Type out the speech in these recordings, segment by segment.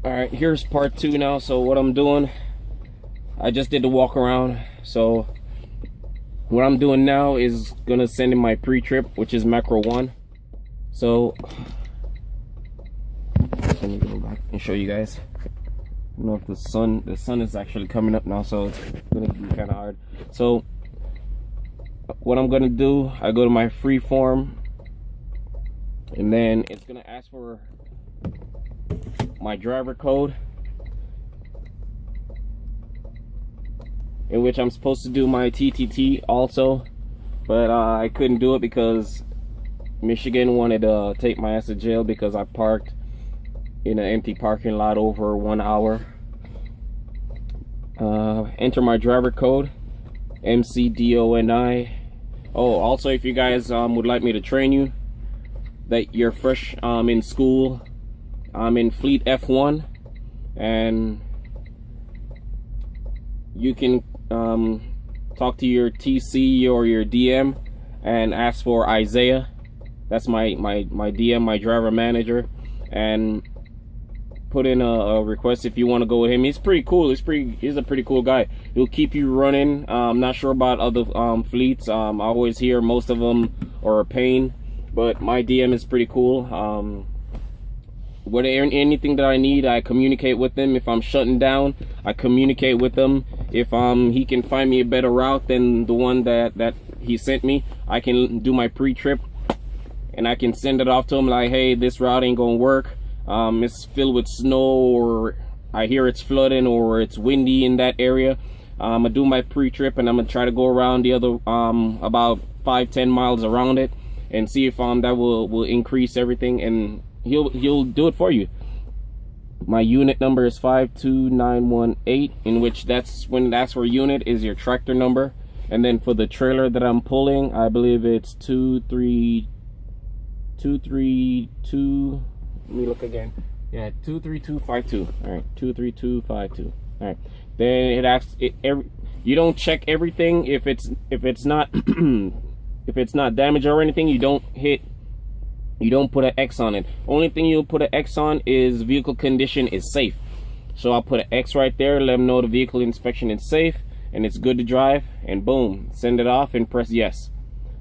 Alright, here's part 2 now. So what I'm doing, I just did the walk around. So what I'm doing now is gonna send in my pre-trip, which is macro 1. So let me go back and show you guys. I don't know if the sun is actually coming up now, so it's gonna be kind of hard. So what I'm gonna do, I go to my free form, and then it's gonna ask for my driver code, in which I'm supposed to do my TTT also, but I couldn't do it because Michigan wanted to take my ass to jail because I parked in an empty parking lot over 1 hour. Enter my driver code, MCDONI. Oh, also, if you guys would like me to train you, that you're fresh in school, I'm in Fleet F1, and you can talk to your TC or your DM and ask for Isaiah. That's my DM, my driver manager, and put in a request if you want to go with him. He's pretty cool. He's a pretty cool guy. He'll keep you running. I'm not sure about other fleets. I always hear most of them are a pain, but my DM is pretty cool. Whatever, anything that I need, I communicate with him. If I'm shutting down, I communicate with him. If he can find me a better route than the one that he sent me, I can do my pre-trip and I can send it off to him like, hey, this route ain't gonna work. It's filled with snow, or I hear it's flooding, or it's windy in that area. I'm gonna do my pre-trip and I'm gonna try to go around the other about 5-10 miles around it and see if that will increase everything, and he'll do it for you. My unit number is 52918, in which that's when it asks for unit is your tractor number, and then for the trailer that I'm pulling, I believe it's 232. Let me look again. Yeah, 23252. All right, 23252. All right. Then it asks you don't check everything. If it's not if it's not damaged or anything, you don't put an X on it. Only thing you'll put an X on is vehicle condition is safe. So I'll put an X right there, let them know the vehicle inspection is safe and it's good to drive, and boom, send it off and press yes.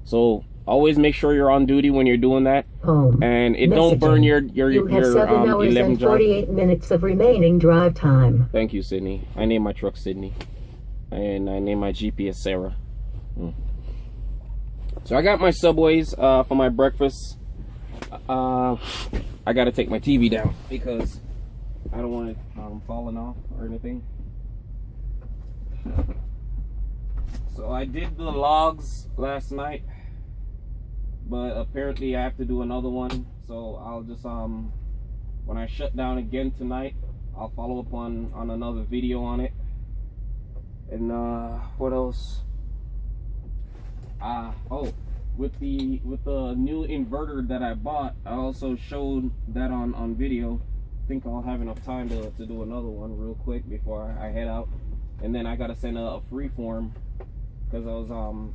So always make sure you're on duty when you're doing that. And it don't burn your you have 7 hours and 48 minutes of remaining drive time. Thank you, Sydney. I named my truck Sydney, and I named my GPS Sarah. So I got my Subways for my breakfast. I gotta take my TV down because I don't want it falling off or anything. So I did the logs last night, but apparently I have to do another one. So I'll just when I shut down again tonight, I'll follow up on another video on it. And what else? Oh, with the new inverter that I bought, I also showed that on video. I think I'll have enough time to do another one real quick before I head out. And then I gotta send a free form, because I was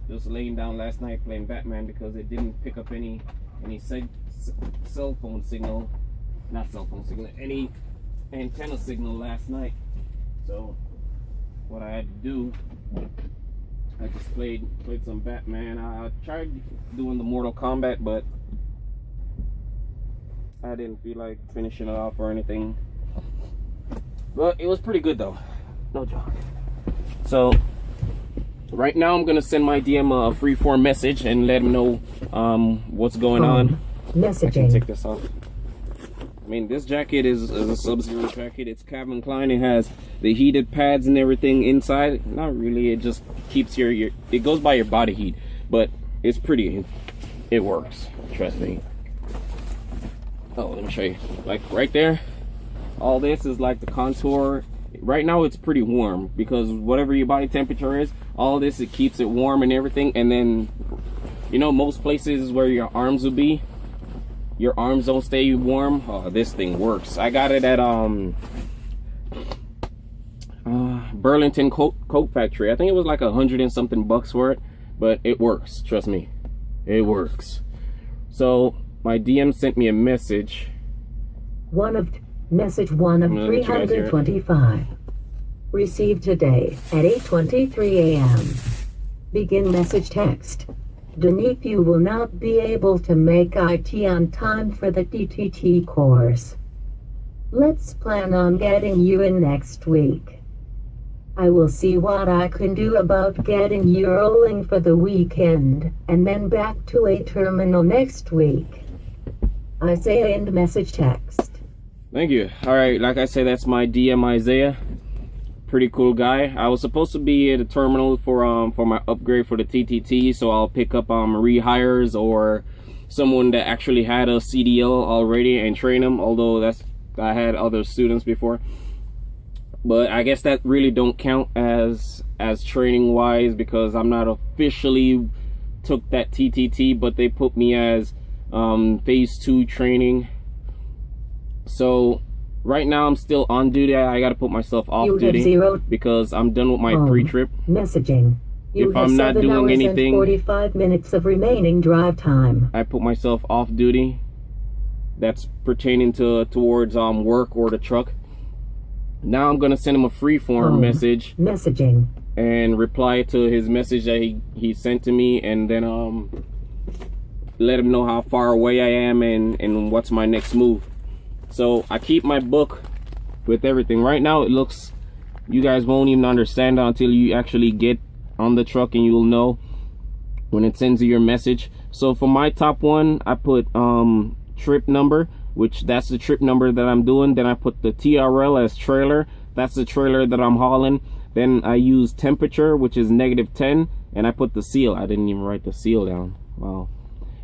just laying down last night playing Batman because it didn't pick up any cell phone signal, not cell phone signal, any antenna signal last night. So what I had to do, I just played some Batman. I tried doing the Mortal Kombat, but I didn't feel like finishing it off or anything. But it was pretty good though, no joke. So right now I'm gonna send my DM a freeform message and let him know what's going on. Messaging. I can take this off. I mean, this jacket is a Sub-Zero jacket. It's Calvin Klein. It has the heated pads and everything inside. Not really. It just keeps your it goes by your body heat, but it's pretty. It works. Trust me. Oh, let me show you. Like right there, all this is like the contour. Right now it's pretty warm because whatever your body temperature is, all this, it keeps it warm and everything. And then, you know, most places where your arms will be, your arms don't stay warm. Oh, this thing works. I got it at Burlington coat factory. I think it was like $100 and something bucks for it, but it works. Trust me, it works. So my DM sent me a message. One of Message 1 of Let you guys hear it. 325. Received today at 8:23 a.m. Begin message text. Denise, you will not be able to make IT on time for the DTT course. Let's plan on getting you in next week. I will see what I can do about getting you rolling for the weekend, and then back to a terminal next week. I say end message text. Thank you. Alright, like I said, that's my DM Isaiah. Pretty cool guy. I was supposed to be at a terminal for my upgrade for the TTT, so I'll pick up rehires or someone that actually had a CDL already and train them, although I had other students before. But I guess that really don't count as training wise, because I'm not officially took that TTT, but they put me as phase 2 training. So right now I'm still on duty. I gotta put myself off duty because I'm done with my pre-trip. Messaging. You if I'm not doing anything, 45 minutes of remaining drive time. I put myself off duty. That's pertaining towards work or the truck. Now I'm gonna send him a free-form message. Messaging. And reply to his message that he sent to me, and then let him know how far away I am and what's my next move. So I keep my book with everything. Right now it looks, you guys won't even understand until you actually get on the truck, and you'll know when it sends you your message. So for my top one, I put trip number, which that's the trip number that I'm doing. Then I put the TRL as trailer. That's the trailer that I'm hauling. Then I use temperature, which is -10, and I put the seal. I didn't even write the seal down. Wow.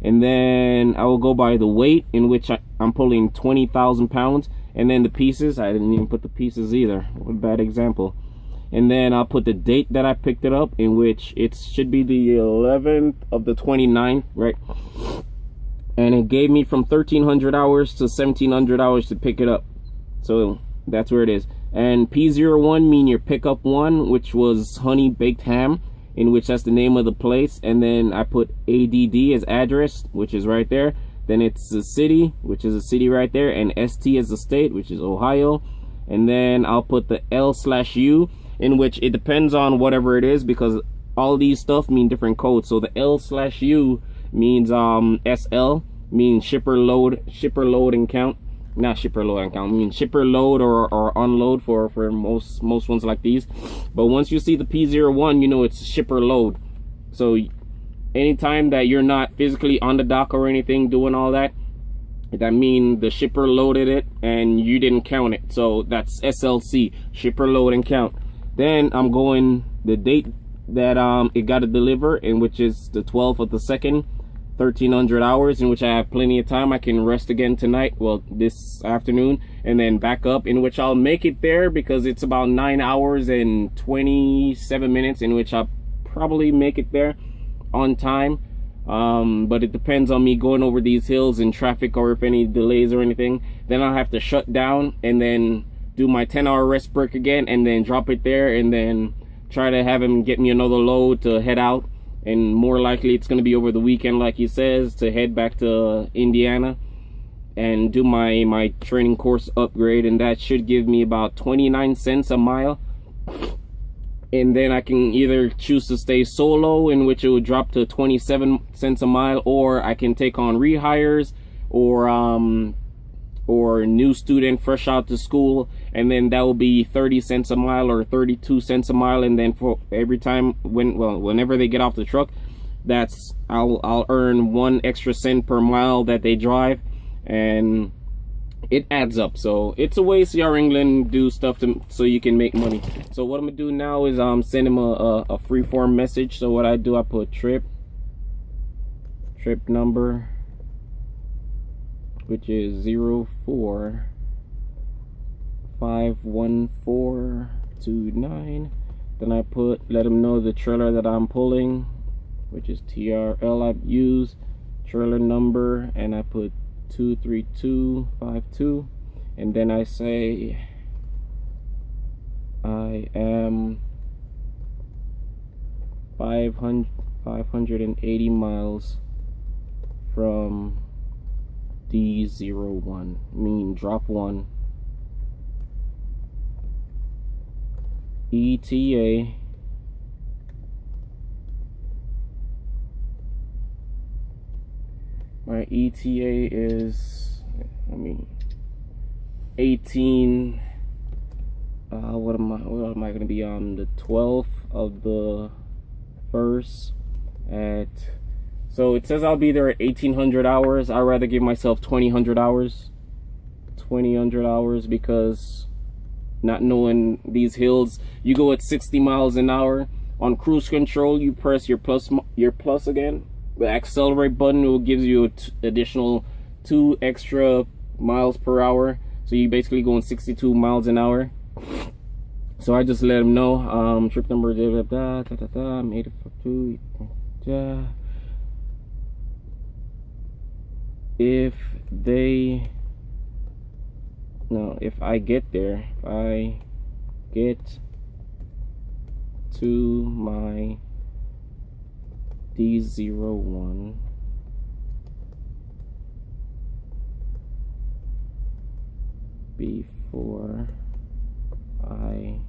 And then I will go by the weight, in which I'm pulling 20,000 pounds. And then the pieces, I didn't even put the pieces either. What a bad example. And then I'll put the date that I picked it up, in which it should be the 11th of the 29th, right? And it gave me from 1,300 hours to 1,700 hours to pick it up. So that's where it is. And P01 mean your pickup one, which was Honey Baked Ham, in which that's the name of the place. And then I put ADD as address, which is right there. Then it's the city, which is a city right there, and ST as the state, which is Ohio. And then I'll put the L/U, in which it depends on whatever it is, because all these stuff mean different codes. So the L/U means SL, means shipper load and count. Not shipper load and count, I mean shipper load or unload for most ones like these. But once you see the P01, you know it's shipper load. So anytime that you're not physically on the dock or anything doing all that, that means the shipper loaded it and you didn't count it. So that's SLC, shipper load and count. Then I'm going the date that it got to deliver, in which is the 12th of the 2nd, 1,300 hours, in which I have plenty of time. I can rest again tonight, well, this afternoon, and then back up, in which I'll make it there, because it's about 9 hours and 27 minutes, in which I'll probably make it there on time. But it depends on me going over these hills and traffic, or if any delays or anything. Then I'll have to shut down and then do my 10-hour rest break again, and then drop it there, and then try to have him get me another load to head out. And more likely it's going to be over the weekend, like he says, to head back to Indiana and do my training course upgrade. And that should give me about 29 cents a mile. And then I can either choose to stay solo, in which it would drop to 27 cents a mile, or I can take on rehires or new student fresh out to school, and then that will be 30 cents a mile or 32 cents a mile. And then for every time whenever they get off the truck, that's I'll earn 1 extra cent per mile that they drive, and it adds up. So it's a way C.R.England do stuff so you can make money. So what I'm gonna do now is send him a free form message. So what I do, I put trip number, which is 045149. Then I let him know the trailer that I'm pulling, which is TRL I use, trailer number, and I put 23252. And then I say I am 580 miles from D01, meaning drop 1, ETA my ETA is, I mean, 18 what am I gonna be on the 12th of the 1st at, so it says I'll be there at 1800 hours. I'd rather give myself 2000 hours because not knowing these hills, you go at 60 miles an hour on cruise control, you press your plus again, the accelerate button will give you an additional 2 extra miles per hour, so you basically going 62 miles an hour. So I just let them know, trip number made it for 2. If I get there, if I get to my D01 before I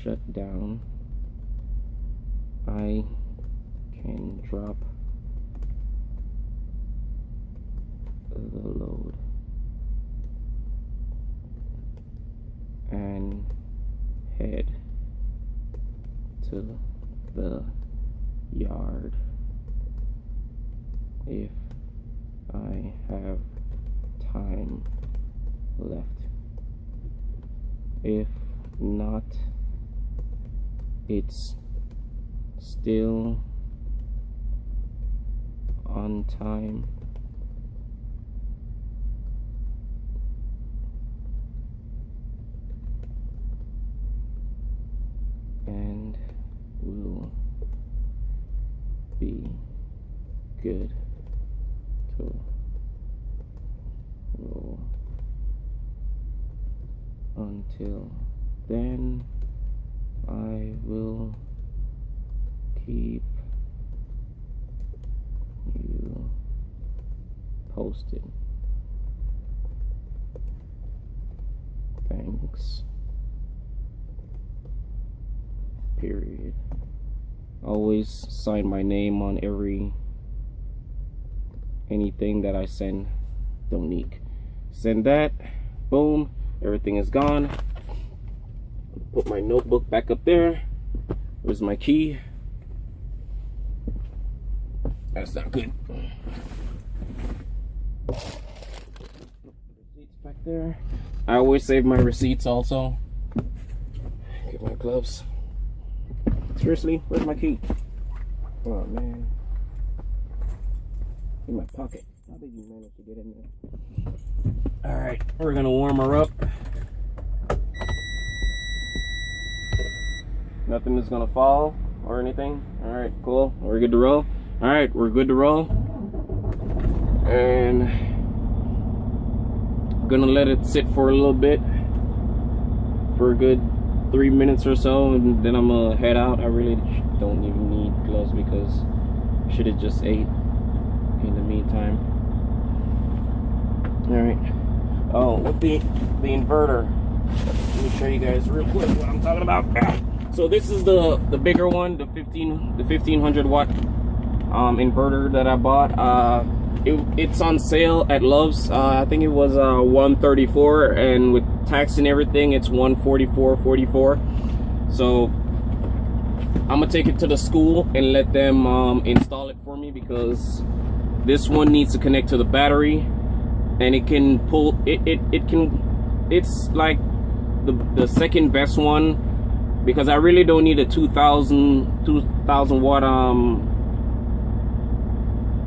shut down, I can drop the load and head to the yard if I have time left. If not, it's still on time. And will be good to roll. Until then, I will keep you posted. Thanks. Period. Always sign my name on anything that I send. Donique. Send that. Boom. Everything is gone. Put my notebook back up there. Where's my key? That's not good. Receipts back there. I always save my receipts also. Get my gloves. Seriously, where's my key? Oh man. In my pocket. How did you manage to get in there? Alright, we're gonna warm her up. Nothing is gonna fall or anything. Alright, cool. We're good to roll. Alright, we're good to roll. And I'm gonna let it sit for a little bit. For a good 3 minutes or so, and then I'm gonna head out. I really don't even need gloves because I should have just ate in the meantime. Alright. Oh, with the inverter, let me show you guys real quick what I'm talking about. So this is the bigger one, the 1500 watt inverter that I bought. It's on sale at Love's. I think it was $134, and with tax and everything it's $144.44. So I'm gonna take it to the school and let them install it for me, because this one needs to connect to the battery, and it can pull it's like the second best one, because I really don't need a 2000 watt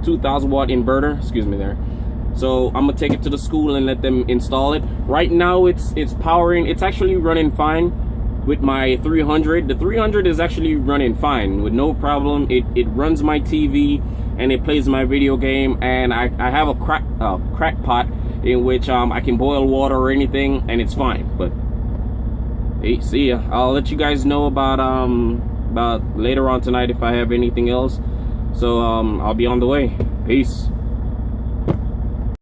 2000 watt inverter, excuse me there. So I'm gonna take it to the school and let them install it. Right now it's powering, it's actually running fine with my 300. The 300 is actually running fine with no problem. It runs my TV and it plays my video game, and I have a crack pot in which I can boil water or anything, and it's fine. But hey, see ya. I'll let you guys know about later on tonight if I have anything else. So I'll be on the way. Peace.